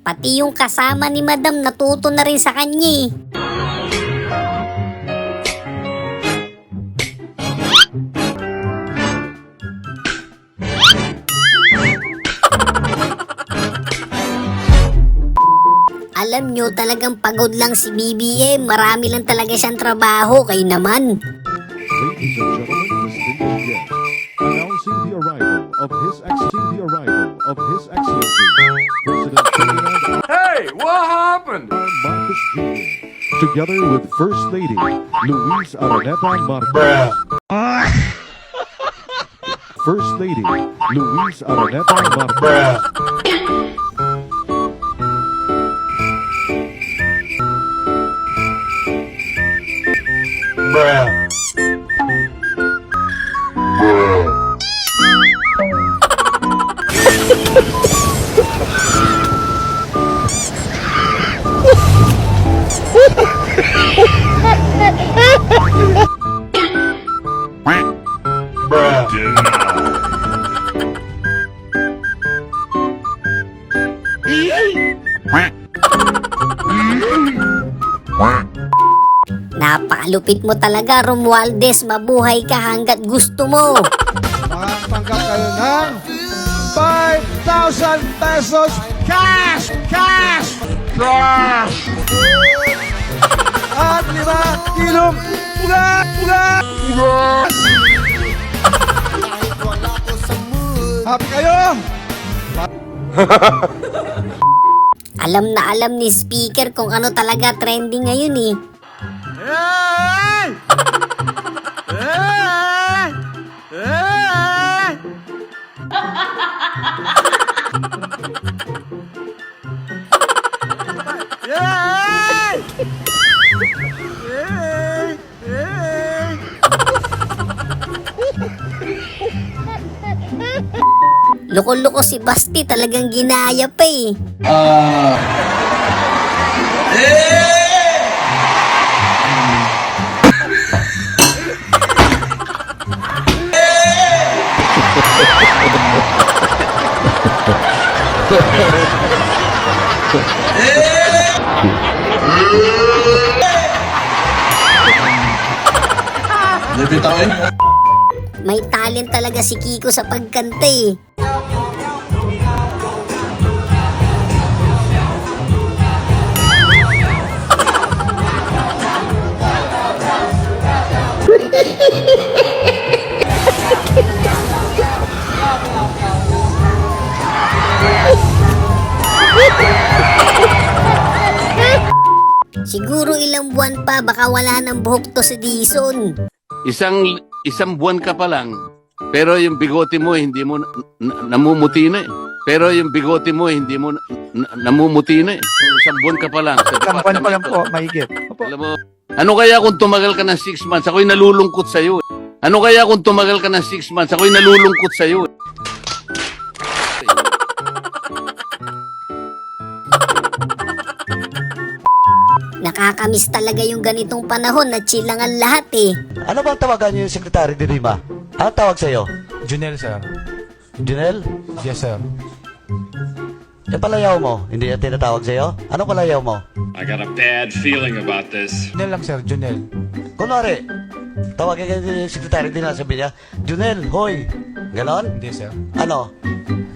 Pati yung kasama ni Madam natuto na rin sa kanya eh. Alam nyo, talagang pagod lang si BBM. Marami lang talaga siyang trabaho. Kayo naman. Ladies and gentlemen, distinguished guests, announcing the arrival of His Excellency, President Ferdinand Hey, what happened? Marcos Jr., together with First Lady Luis Araneta Marcos. First Lady Luis Araneta Marcos. Napakalupit mo talaga, Romualdez. Mabuhay ka hanggat gusto mo. Makakatanggap kayo ng 5,000 pesos cash! Cash! Cash! At 5 kilong ugat! Ugat! Ugat! Happy kayo? Alam na alam ni Speaker kung ano talaga trending ngayon eh. Hey! Hey! Hey! Hey! Hey! Hey! Loko-loko si Basti, talagang ginaya pa eh. May talent talaga si Kiko sa pagkanta eh. Siguro ilang buwan pa, baka wala ng buhok to si Dison. Isang buwan ka pa lang, pero yung bigote mo hindi mo namumuti na eh. Pero yung bigote mo hindi mo namumuti na eh. Isang buwan ka pa lang. Isang buwan pa lang po, mahigit. Alam mo, ano kaya kung tumagal ka ng 6 months, ako'y nalulungkot sa'yo eh. Ano kaya kung tumagal ka ng 6 months, ako'y nalulungkot sa'yo eh. Nakakamiss talaga yung ganitong panahon na chill lang ang lahat eh. Ano bang tawagan niyo yung Secretary de Lima? Ano tawag sa'yo? Junel, sir. Junel? Yes, sir. Yung palayaw mo, hindi yan tinatawag sa'yo? Ano palayaw mo? I got a bad feeling about this. Junel lang, sir. Junel. Kunwari, tawagin ka yung Secretary de Lima, sabi niya, Junel, hoy! Ganon? Hindi, sir. Ano?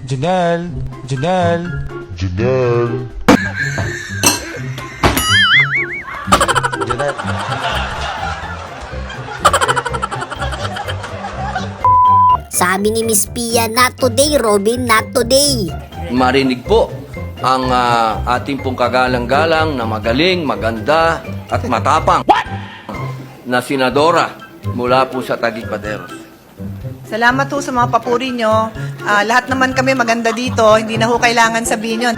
Junel. Junel. Junel. Sabi ni Miss Pia, not today, Robin, not today. Marinig po ang ating pong kagalang-galang na magaling, maganda at matapang na senadora mula po sa Taguig Pateros. Salamat po sa mga papuri nyo. Lahat naman kami maganda dito, hindi na ho kailangan sabihin yun.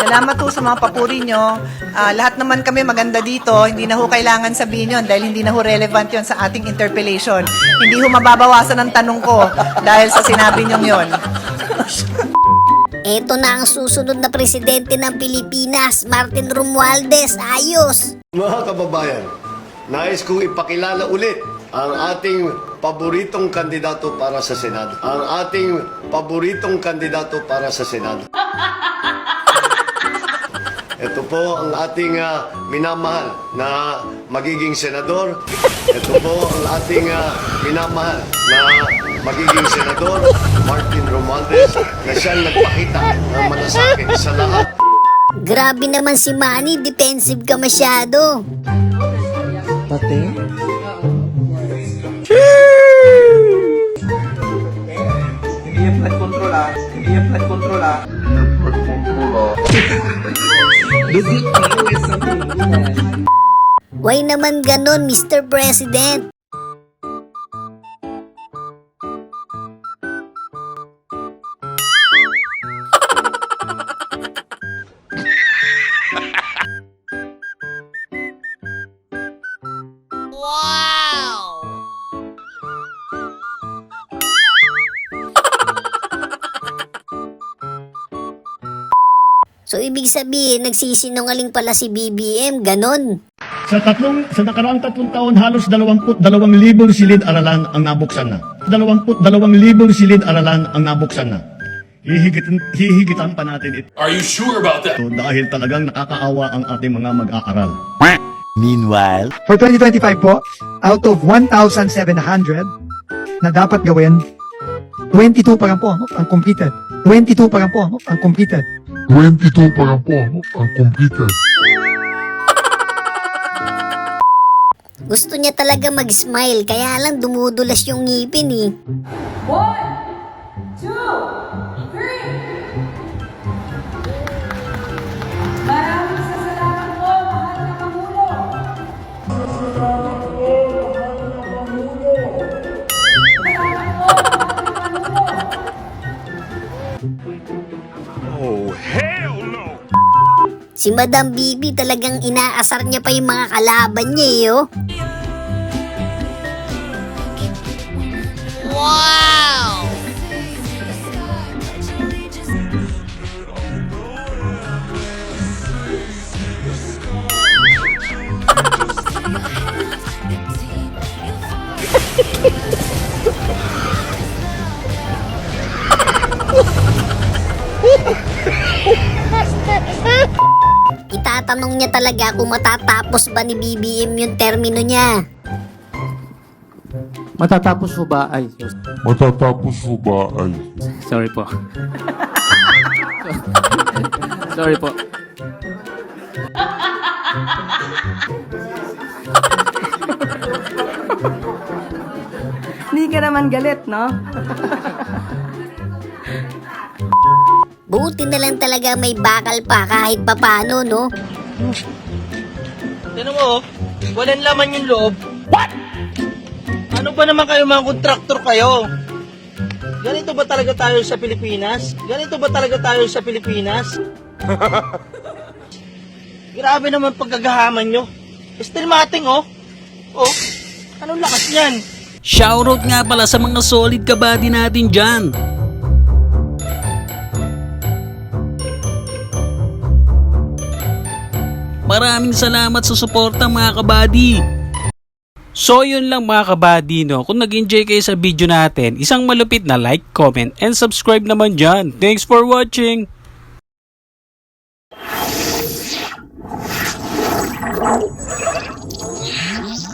Salamat po sa mga papuri nyo. Lahat naman kami maganda dito, hindi na ho kailangan sabihin yun dahil hindi na ho relevant yun sa ating interpellation. Hindi ho mababawasan ang tanong ko dahil sa sinabi nyo yun. Eto na ang susunod na presidente ng Pilipinas, Martin Romualdez. Ayos! Mga kababayan, nais kong ipakilala ulit ang ating paboritong kandidato para sa Senado. Ang ating paboritong kandidato para sa Senado. Ito po ang ating minamahal na magiging senador. Ito po ang ating minamahal na magiging senador, Martin Romualdez, na siyang nagpakita ng malasakit sa lahat. Grabe naman si Manny, defensive ka masyado. Hindi yung flood control ah. Hindi yung flood control ah. Why naman ganon, Mr. President? So, ibig sabihin, nagsisinungaling pala si BBM, ganon. Sa nakaraang 3 taon, halos 22,000 silid-aralan ang nabuksan na. 22,000 silid-aralan ang nabuksan na. Hihigitan pa natin ito. Are you sure about that? Dahil talagang nakakaawa ang ating mga mag-aaral. Meanwhile, For 2025 po, out of 1,700 na dapat gawin, 22 pa lang po ang completed. 22 pa lang po ang completed. Gusto niya talaga mag-smile, kaya lang dumudulas yung ngipin eh. 1, 2, 3. Maraming salamat po, mahal na Pangulo. Si Madam Bibi talagang inaasar niya pa yung mga kalaban niya eh, oh. Itatanong niya talaga kung matatapos ba ni BBM yung termino niya. Matatapos ho ba? Ay, sorry po. Sorry po. Hindi ka naman galit, no? Buti na lang talaga may bakal pa kahit papano, no? Tignan mo, walang laman yung loob. What? Ano ba naman kayo mga kontraktor kayo? Ganito ba talaga tayo sa Pilipinas? Ganito ba talaga tayo sa Pilipinas? Grabe naman pagkagahaman nyo. Still mating, oh. Oh, anong lakas yan? Shoutout nga pala sa mga solid kabady natin dyan. Maraming salamat sa suporta mga kabady. So yun lang mga kabady, no? Kung nag-enjoy kayo sa video natin, isang malupit na like, comment, and subscribe naman dyan. Thanks for watching!